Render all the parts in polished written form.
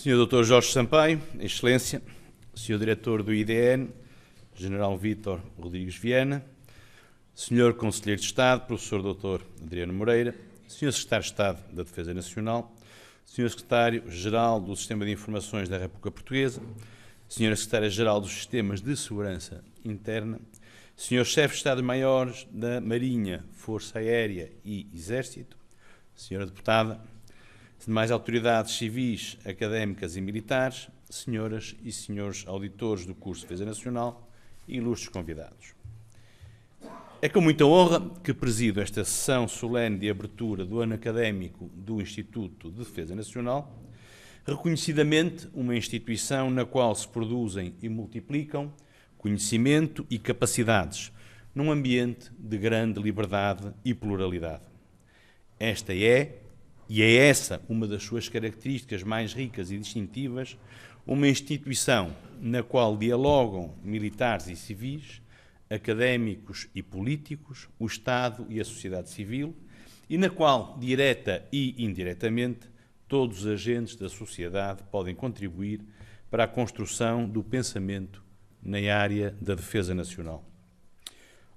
Sr. Dr. Jorge Sampaio, Excelência, Sr. Diretor do IDN, General Vítor Rodrigues Viana, Sr. Conselheiro de Estado, Professor Dr. Adriano Moreira, Sr. Secretário de Estado da Defesa Nacional, Sr. Secretário-Geral do Sistema de Informações da República Portuguesa, Sra. Secretária-Geral dos Sistemas de Segurança Interna, Sr. Chefe de Estado-Maiores da Marinha, Força Aérea e Exército, Sra. Deputada, demais autoridades civis, académicas e militares, senhoras e senhores auditores do curso de Defesa Nacional e ilustres convidados. É com muita honra que presido esta sessão solene de abertura do ano académico do Instituto de Defesa Nacional, reconhecidamente uma instituição na qual se produzem e multiplicam conhecimento e capacidades num ambiente de grande liberdade e pluralidade. Esta é, e é essa uma das suas características mais ricas e distintivas, uma instituição na qual dialogam militares e civis, académicos e políticos, o Estado e a sociedade civil, e na qual, direta e indiretamente, todos os agentes da sociedade podem contribuir para a construção do pensamento na área da defesa nacional.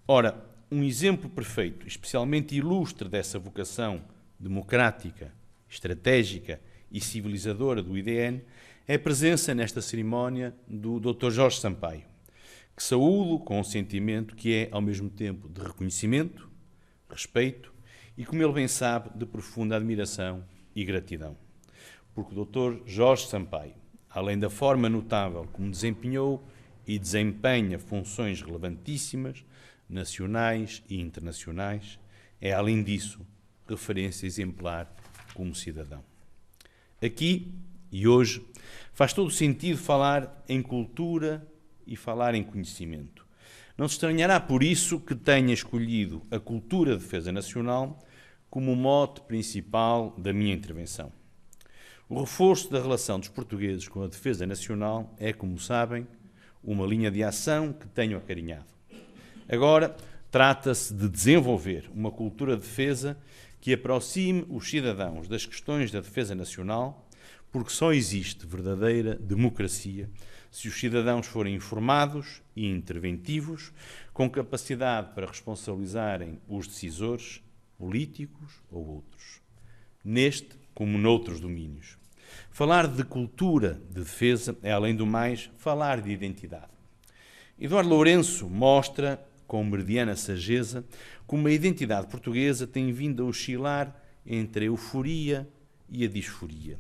Ora, um exemplo perfeito, especialmente ilustre dessa vocação democrática, estratégica e civilizadora do IDN é a presença nesta cerimónia do Dr. Jorge Sampaio, que saúdo com um sentimento que é, ao mesmo tempo, de reconhecimento, respeito e, como ele bem sabe, de profunda admiração e gratidão. Porque o Dr. Jorge Sampaio, além da forma notável como desempenhou e desempenha funções relevantíssimas, nacionais e internacionais, é, além disso, referência exemplar como cidadão. Aqui e hoje faz todo o sentido falar em cultura e falar em conhecimento. Não se estranhará por isso que tenha escolhido a cultura de defesa nacional como o mote principal da minha intervenção. O reforço da relação dos portugueses com a defesa nacional é, como sabem, uma linha de ação que tenho acarinhado. Agora, trata-se de desenvolver uma cultura de defesa que aproxime os cidadãos das questões da defesa nacional, porque só existe verdadeira democracia se os cidadãos forem informados e interventivos, com capacidade para responsabilizarem os decisores, políticos ou outros, neste como noutros domínios. Falar de cultura de defesa é, além do mais, falar de identidade. Eduardo Lourenço mostra, com meridiana sageza, como a identidade portuguesa tem vindo a oscilar entre a euforia e a disforia.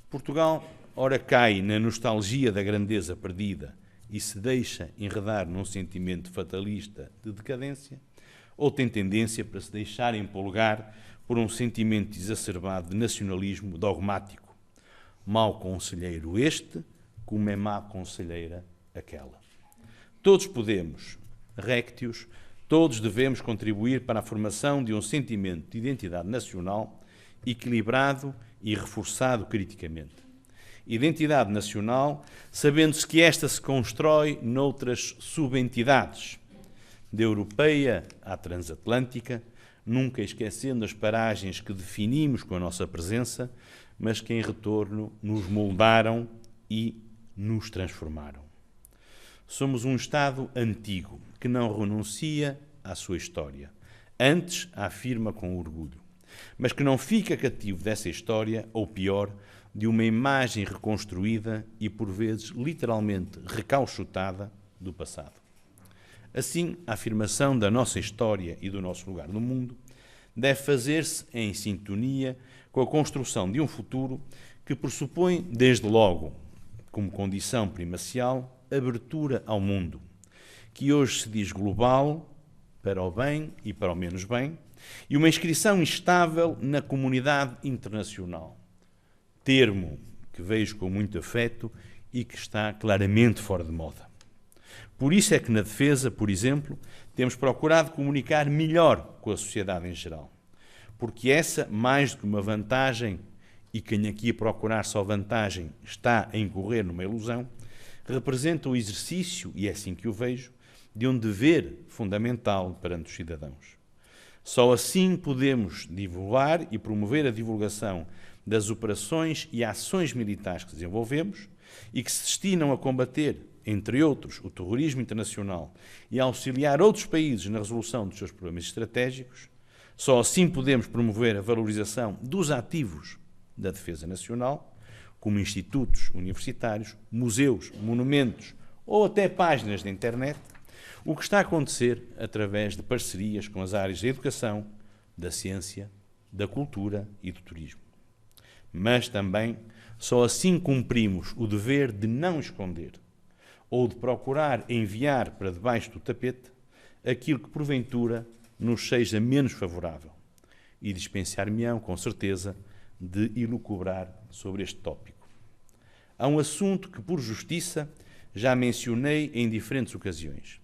Portugal, ora cai na nostalgia da grandeza perdida e se deixa enredar num sentimento fatalista de decadência, ou tem tendência para se deixar empolgar por um sentimento exacerbado de nacionalismo dogmático. Mau conselheiro este, como é má conselheira aquela. Todos podemos, réctios, todos devemos contribuir para a formação de um sentimento de identidade nacional equilibrado e reforçado criticamente. Identidade nacional, sabendo-se que esta se constrói noutras subentidades, da europeia à transatlântica, nunca esquecendo as paragens que definimos com a nossa presença, mas que em retorno nos moldaram e nos transformaram. Somos um Estado antigo, que não renuncia à sua história. Antes, a afirma com orgulho, mas que não fica cativo dessa história, ou pior, de uma imagem reconstruída e, por vezes, literalmente recauchutada do passado. Assim, a afirmação da nossa história e do nosso lugar no mundo deve fazer-se em sintonia com a construção de um futuro que pressupõe, desde logo, como condição primacial, abertura ao mundo, que hoje se diz global, para o bem e para o menos bem, e uma inscrição estável na comunidade internacional, termo que vejo com muito afeto e que está claramente fora de moda. Por isso é que na defesa, por exemplo, temos procurado comunicar melhor com a sociedade em geral, porque essa, mais do que uma vantagem, e quem aqui a procurar só vantagem está a incorrer numa ilusão, representa o exercício, e é assim que o vejo, de um dever fundamental perante os cidadãos. Só assim podemos divulgar e promover a divulgação das operações e ações militares que desenvolvemos e que se destinam a combater, entre outros, o terrorismo internacional e a auxiliar outros países na resolução dos seus problemas estratégicos, só assim podemos promover a valorização dos ativos da defesa nacional, como institutos universitários, museus, monumentos ou até páginas de internet, o que está a acontecer através de parcerias com as áreas da educação, da ciência, da cultura e do turismo. Mas também só assim cumprimos o dever de não esconder ou de procurar enviar para debaixo do tapete aquilo que porventura nos seja menos favorável. E dispensar-me-ão, com certeza, de elucubrar sobre este tópico. Há um assunto que, por justiça, já mencionei em diferentes ocasiões.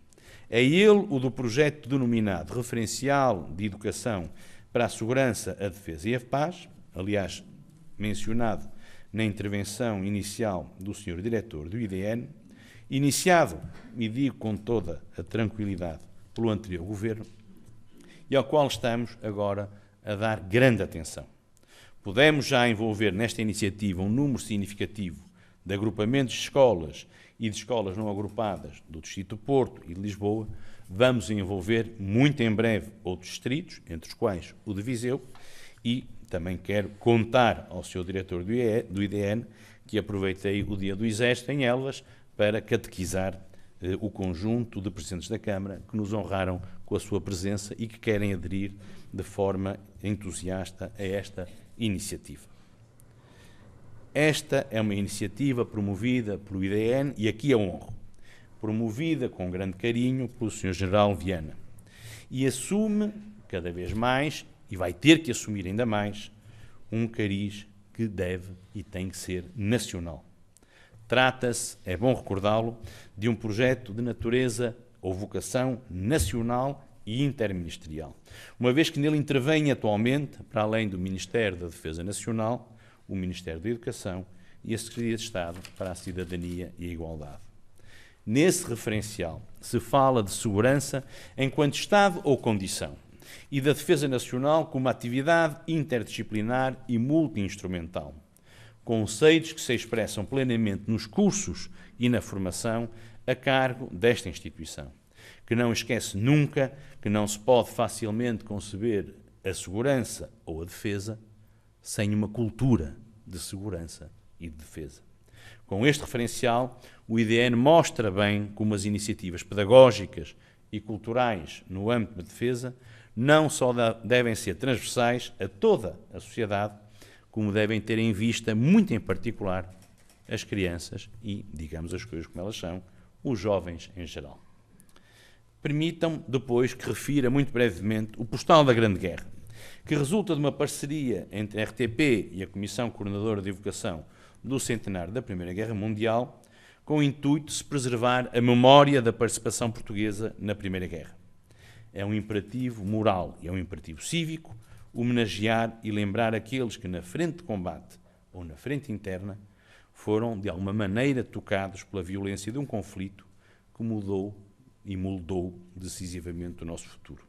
É ele o do projeto denominado Referencial de Educação para a Segurança, a Defesa e a Paz, aliás, mencionado na intervenção inicial do Sr. Diretor do IDN, iniciado, e digo com toda a tranquilidade, pelo anterior Governo, e ao qual estamos agora a dar grande atenção. Pudemos já envolver nesta iniciativa um número significativo de agrupamentos de escolas e de escolas não agrupadas do Distrito do Porto e de Lisboa. Vamos envolver muito em breve outros distritos, entre os quais o de Viseu, e também quero contar ao Sr. Diretor do IDN que aproveitei o Dia do Exército em Elvas para catequizar o conjunto de presidentes da Câmara que nos honraram com a sua presença e que querem aderir de forma entusiasta a esta iniciativa. Esta é uma iniciativa promovida pelo IDN, e aqui a honro, promovida com grande carinho pelo Sr. General Viana, e assume cada vez mais, e vai ter que assumir ainda mais, um cariz que deve e tem que ser nacional. Trata-se, é bom recordá-lo, de um projeto de natureza ou vocação nacional e interministerial, uma vez que nele intervém atualmente, para além do Ministério da Defesa Nacional, o Ministério da Educação e a Secretaria de Estado para a Cidadania e a Igualdade. Nesse referencial se fala de segurança enquanto Estado ou condição e da defesa nacional como atividade interdisciplinar e multi-instrumental, conceitos que se expressam plenamente nos cursos e na formação a cargo desta instituição, que não esquece nunca que não se pode facilmente conceber a segurança ou a defesa sem uma cultura de segurança e de defesa. Com este referencial, o IDN mostra bem como as iniciativas pedagógicas e culturais no âmbito da defesa não só devem ser transversais a toda a sociedade, como devem ter em vista, muito em particular, as crianças e, digamos as coisas como elas são, os jovens em geral. Permitam depois que refira muito brevemente o Postal da Grande Guerra, que resulta de uma parceria entre a RTP e a Comissão Coordenadora de Evocação do Centenário da Primeira Guerra Mundial, com o intuito de se preservar a memória da participação portuguesa na Primeira Guerra. É um imperativo moral e é um imperativo cívico homenagear e lembrar aqueles que na frente de combate ou na frente interna foram, de alguma maneira, tocados pela violência de um conflito que mudou e moldou decisivamente o nosso futuro.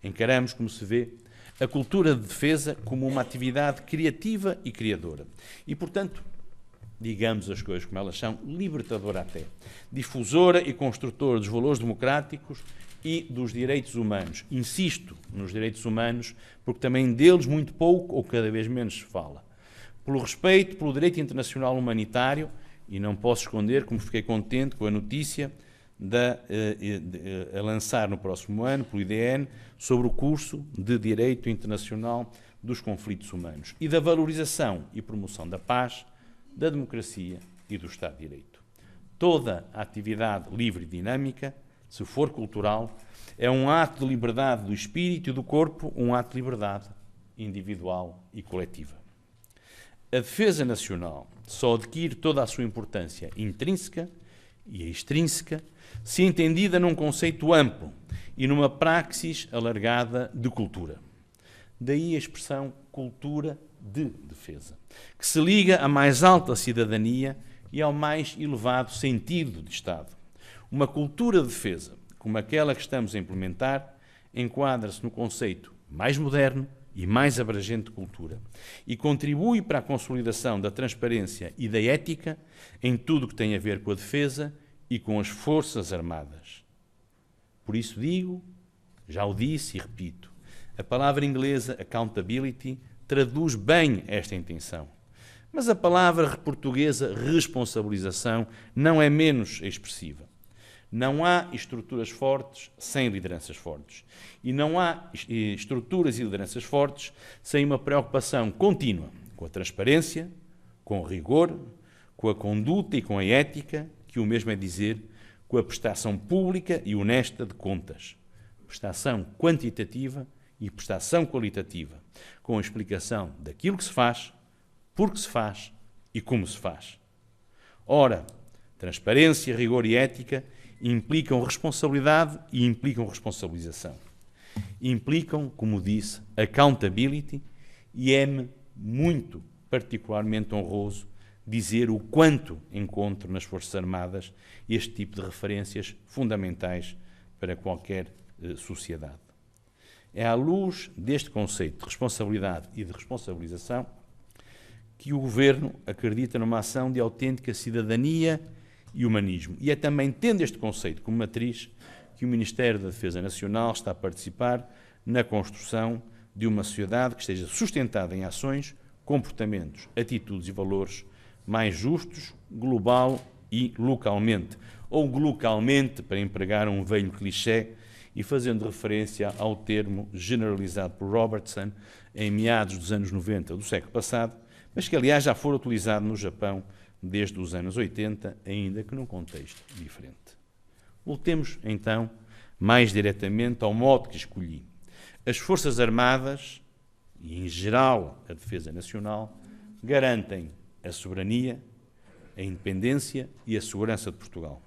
Encaramos, como se vê, a cultura de defesa como uma atividade criativa e criadora. E, portanto, digamos as coisas como elas são, libertadora até, difusora e construtora dos valores democráticos e dos direitos humanos. Insisto nos direitos humanos, porque também deles muito pouco ou cada vez menos se fala. Pelo respeito pelo direito internacional humanitário, e não posso esconder como fiquei contente com a notícia a lançar no próximo ano, pelo IDN, sobre o curso de Direito Internacional dos Conflitos Humanos e da valorização e promoção da paz, da democracia e do Estado de Direito. Toda a atividade livre e dinâmica, se for cultural, é um ato de liberdade do espírito e do corpo, um ato de liberdade individual e coletiva. A defesa nacional só adquire toda a sua importância intrínseca e extrínseca se entendida num conceito amplo e numa praxis alargada de cultura. Daí a expressão cultura de defesa, que se liga à mais alta cidadania e ao mais elevado sentido de Estado. Uma cultura de defesa, como aquela que estamos a implementar, enquadra-se no conceito mais moderno e mais abrangente cultura e contribui para a consolidação da transparência e da ética em tudo o que tem a ver com a defesa e com as Forças Armadas. Por isso digo, já o disse e repito, a palavra inglesa accountability traduz bem esta intenção, mas a palavra portuguesa responsabilização não é menos expressiva. Não há estruturas fortes sem lideranças fortes. E não há estruturas e lideranças fortes sem uma preocupação contínua com a transparência, com o rigor, com a conduta e com a ética, que o mesmo é dizer, com a prestação pública e honesta de contas. Prestação quantitativa e prestação qualitativa, com a explicação daquilo que se faz, por que se faz e como se faz. Ora, transparência, rigor e ética implicam responsabilidade e implicam responsabilização. Implicam, como disse, accountability, e é-me muito particularmente honroso dizer o quanto encontro nas Forças Armadas este tipo de referências fundamentais para qualquer sociedade. É à luz deste conceito de responsabilidade e de responsabilização que o Governo acredita numa ação de autêntica cidadania e humanismo. E é também tendo este conceito como matriz que o Ministério da Defesa Nacional está a participar na construção de uma sociedade que esteja sustentada em ações, comportamentos, atitudes e valores mais justos, global e localmente. Ou localmente, para empregar um velho clichê e fazendo referência ao termo generalizado por Robertson em meados dos anos 90 do século passado, mas que, aliás, já foi utilizado no Japão desde os anos 80, ainda que num contexto diferente. Voltemos, então, mais diretamente ao modo que escolhi. As Forças Armadas, e em geral a Defesa Nacional, garantem a soberania, a independência e a segurança de Portugal.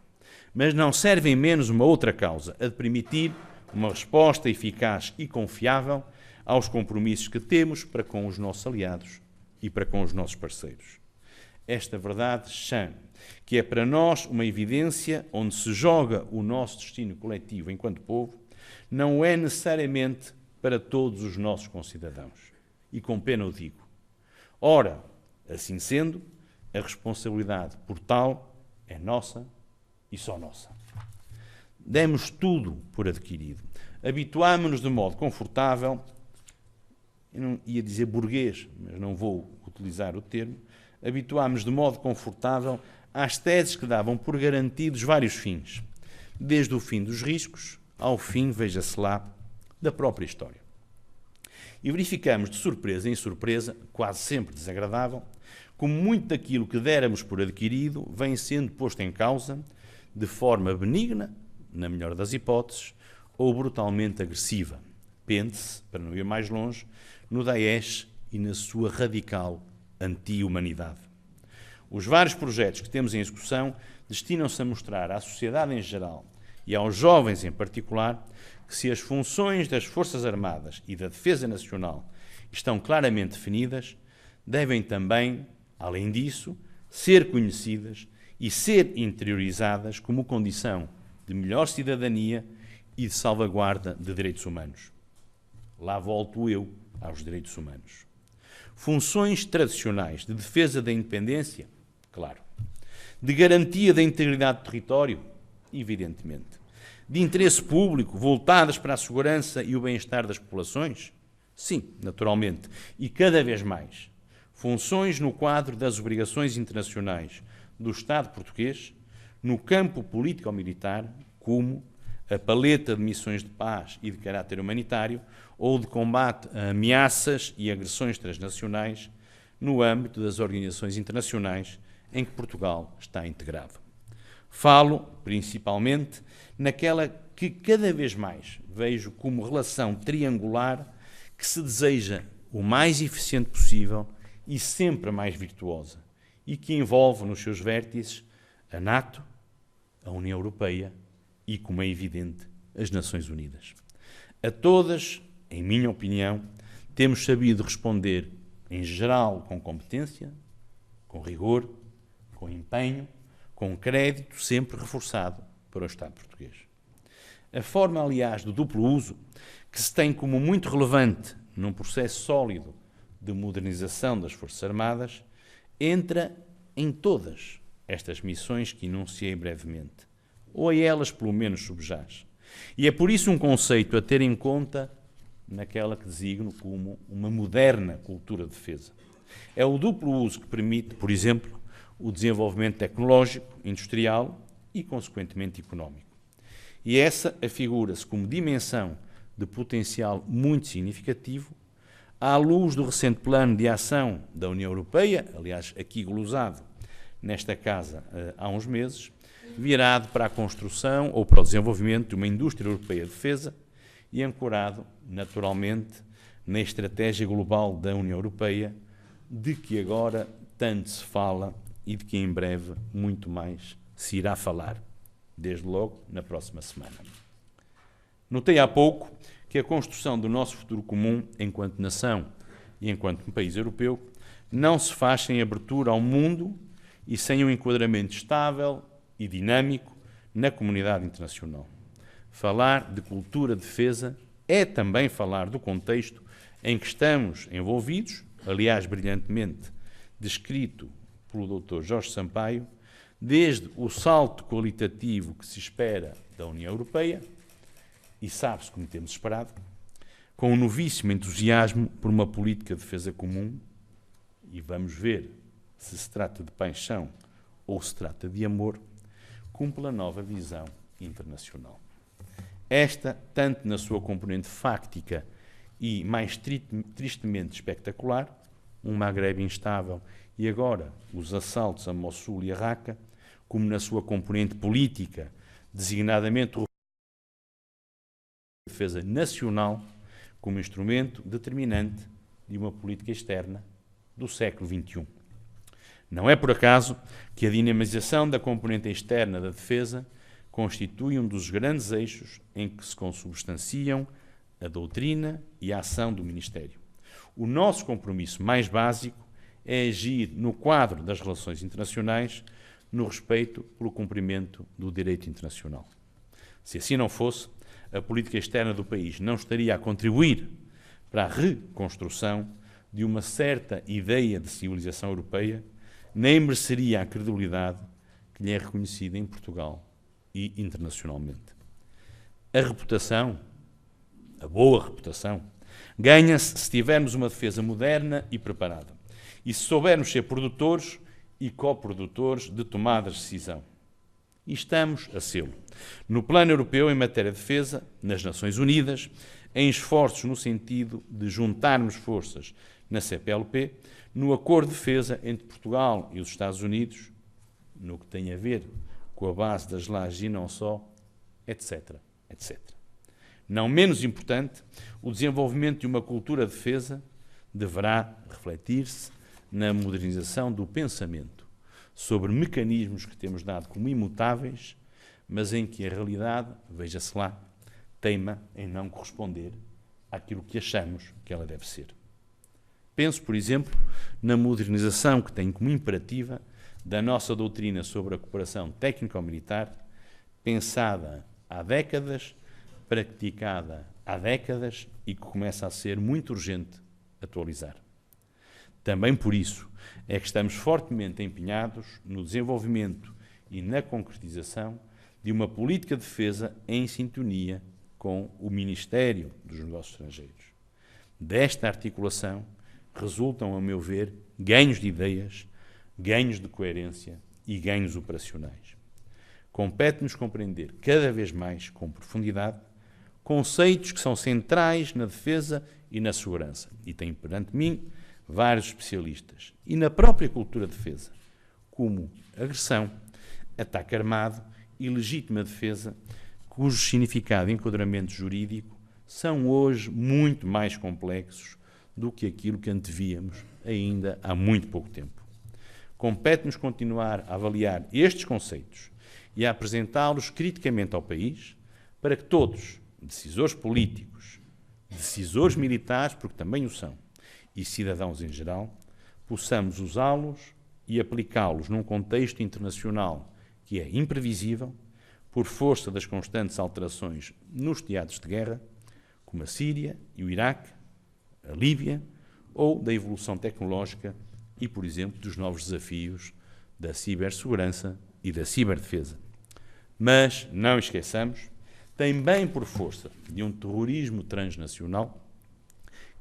Mas não servem menos uma outra causa, a de permitir uma resposta eficaz e confiável aos compromissos que temos para com os nossos aliados e para com os nossos parceiros. Esta verdade chã, que é para nós uma evidência onde se joga o nosso destino coletivo enquanto povo, não é necessariamente para todos os nossos concidadãos. E com pena o digo. Ora, assim sendo, a responsabilidade por tal é nossa e só nossa. Demos tudo por adquirido. Habituámo-nos de modo confortável, eu não ia dizer burguês, mas não vou utilizar o termo, habituámos de modo confortável às teses que davam por garantidos vários fins, desde o fim dos riscos ao fim, veja-se lá, da própria história. E verificamos de surpresa em surpresa, quase sempre desagradável, como muito daquilo que déramos por adquirido vem sendo posto em causa de forma benigna, na melhor das hipóteses, ou brutalmente agressiva. Pense, para não ir mais longe, no Daesh e na sua radical anti-humanidade. Os vários projetos que temos em execução destinam-se a mostrar à sociedade em geral e aos jovens em particular que se as funções das Forças Armadas e da Defesa Nacional estão claramente definidas, devem também, além disso, ser conhecidas e ser interiorizadas como condição de melhor cidadania e de salvaguarda de direitos humanos. Lá volto eu aos direitos humanos. Funções tradicionais de defesa da independência, claro. De garantia da integridade do território, evidentemente. De interesse público, voltadas para a segurança e o bem-estar das populações? Sim, naturalmente. E cada vez mais. Funções no quadro das obrigações internacionais do Estado português, no campo político-militar, como a paleta de missões de paz e de caráter humanitário ou de combate a ameaças e agressões transnacionais no âmbito das organizações internacionais em que Portugal está integrado. Falo, principalmente, naquela que cada vez mais vejo como relação triangular que se deseja o mais eficiente possível e sempre mais virtuosa, e que envolve nos seus vértices a NATO, a União Europeia e, como é evidente, as Nações Unidas. A todas, em minha opinião, temos sabido responder, em geral, com competência, com rigor, com empenho, com crédito sempre reforçado para o Estado português. A forma, aliás, do duplo uso, que se tem como muito relevante num processo sólido de modernização das Forças Armadas, entra em todas estas missões que enunciei brevemente, ou a elas pelo menos subjaz. E é por isso um conceito a ter em conta naquela que designo como uma moderna cultura de defesa. É o duplo uso que permite, por exemplo, o desenvolvimento tecnológico, industrial e, consequentemente, económico. E essa afigura-se como dimensão de potencial muito significativo à luz do recente plano de ação da União Europeia, aliás, aqui glosado nesta casa há uns meses, virado para a construção ou para o desenvolvimento de uma indústria europeia de defesa e ancorado, naturalmente, na estratégia global da União Europeia, de que agora tanto se fala e de que em breve muito mais se irá falar, desde logo na próxima semana. Notei há pouco que a construção do nosso futuro comum enquanto nação e enquanto país europeu não se faz sem abertura ao mundo e sem um enquadramento estável e dinâmico na comunidade internacional. Falar de cultura de defesa é também falar do contexto em que estamos envolvidos, aliás, brilhantemente descrito pelo Dr. Jorge Sampaio, desde o salto qualitativo que se espera da União Europeia, e sabe-se como temos esperado, com um novíssimo entusiasmo por uma política de defesa comum, e vamos ver se trata de paixão ou se trata de amor, como pela nova visão internacional. Esta, tanto na sua componente fáctica e mais tristemente espetacular, um Maghreb instável e agora os assaltos a Mossul e a Raqqa, como na sua componente política, designadamente o defesa nacional como instrumento determinante de uma política externa do século XXI. Não é por acaso que a dinamização da componente externa da defesa constitui um dos grandes eixos em que se consubstanciam a doutrina e a ação do Ministério. O nosso compromisso mais básico é agir no quadro das relações internacionais no respeito pelo cumprimento do direito internacional. Se assim não fosse, a política externa do país não estaria a contribuir para a reconstrução de uma certa ideia de civilização europeia, nem mereceria a credibilidade que lhe é reconhecida em Portugal e internacionalmente. A reputação, a boa reputação, ganha-se se tivermos uma defesa moderna e preparada e se soubermos ser produtores e coprodutores de tomadas de decisão. E estamos a sê-lo. No plano europeu, em matéria de defesa, nas Nações Unidas, em esforços no sentido de juntarmos forças na CPLP, no acordo de defesa entre Portugal e os Estados Unidos, no que tem a ver com a base das lajes e não só, etc., etc. Não menos importante, o desenvolvimento de uma cultura de defesa deverá refletir-se na modernização do pensamento sobre mecanismos que temos dado como imutáveis, mas em que a realidade, veja-se lá, teima em não corresponder àquilo que achamos que ela deve ser. Penso, por exemplo, na modernização que tem como imperativa da nossa doutrina sobre a cooperação técnico-militar, pensada há décadas, praticada há décadas e que começa a ser muito urgente atualizar. Também por isso é que estamos fortemente empenhados no desenvolvimento e na concretização de uma política de defesa em sintonia com o Ministério dos Negócios Estrangeiros. Desta articulação resultam, a meu ver, ganhos de ideias, ganhos de coerência e ganhos operacionais. Compete-nos compreender cada vez mais, com profundidade, conceitos que são centrais na defesa e na segurança. E tenho perante mim vários especialistas. E na própria cultura de defesa, como agressão, ataque armado e legítima defesa, cujo significado e enquadramento jurídico são hoje muito mais complexos do que aquilo que antevíamos ainda há muito pouco tempo. Compete-nos continuar a avaliar estes conceitos e a apresentá-los criticamente ao país, para que todos, decisores políticos, decisores militares, porque também o são, e cidadãos em geral, possamos usá-los e aplicá-los num contexto internacional que é imprevisível, por força das constantes alterações nos teatros de guerra, como a Síria e o Iraque, a Líbia, ou da evolução tecnológica e, por exemplo, dos novos desafios da cibersegurança e da ciberdefesa. Mas, não esqueçamos, também por força de um terrorismo transnacional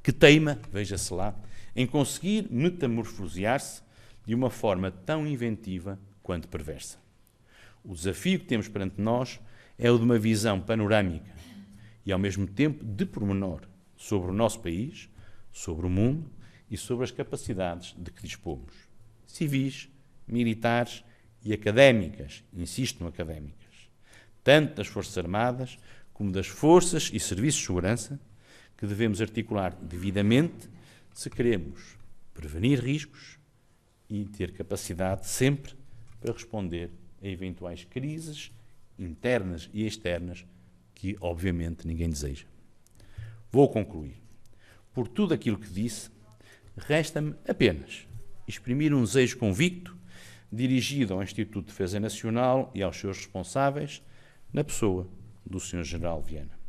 que teima, veja-se lá, em conseguir metamorfosear-se de uma forma tão inventiva quanto perversa. O desafio que temos perante nós é o de uma visão panorâmica e, ao mesmo tempo, de pormenor sobre o nosso país, sobre o mundo e sobre as capacidades de que dispomos, civis, militares e académicas, insisto no académicas, tanto das Forças Armadas como das Forças e Serviços de Segurança, que devemos articular devidamente se queremos prevenir riscos e ter capacidade sempre para responder a eventuais crises internas e externas que, obviamente, ninguém deseja. Vou concluir. Por tudo aquilo que disse, resta-me apenas exprimir um desejo convicto dirigido ao Instituto de Defesa Nacional e aos seus responsáveis, na pessoa do Sr. General Viana.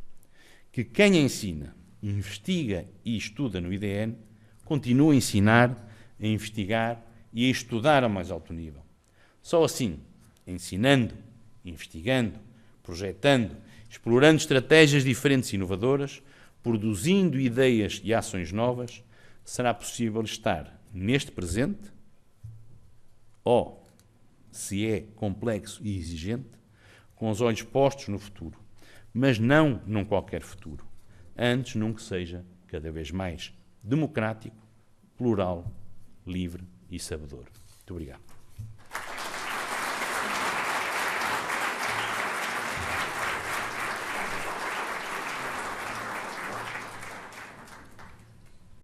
Que quem ensina, investiga e estuda no IDN continue a ensinar, a investigar e a estudar ao mais alto nível. Só assim, ensinando, investigando, projetando, explorando estratégias diferentes e inovadoras, produzindo ideias e ações novas, será possível estar neste presente, ou, se é complexo e exigente, com os olhos postos no futuro, mas não num qualquer futuro, antes num que seja cada vez mais democrático, plural, livre e sabedor. Muito obrigado.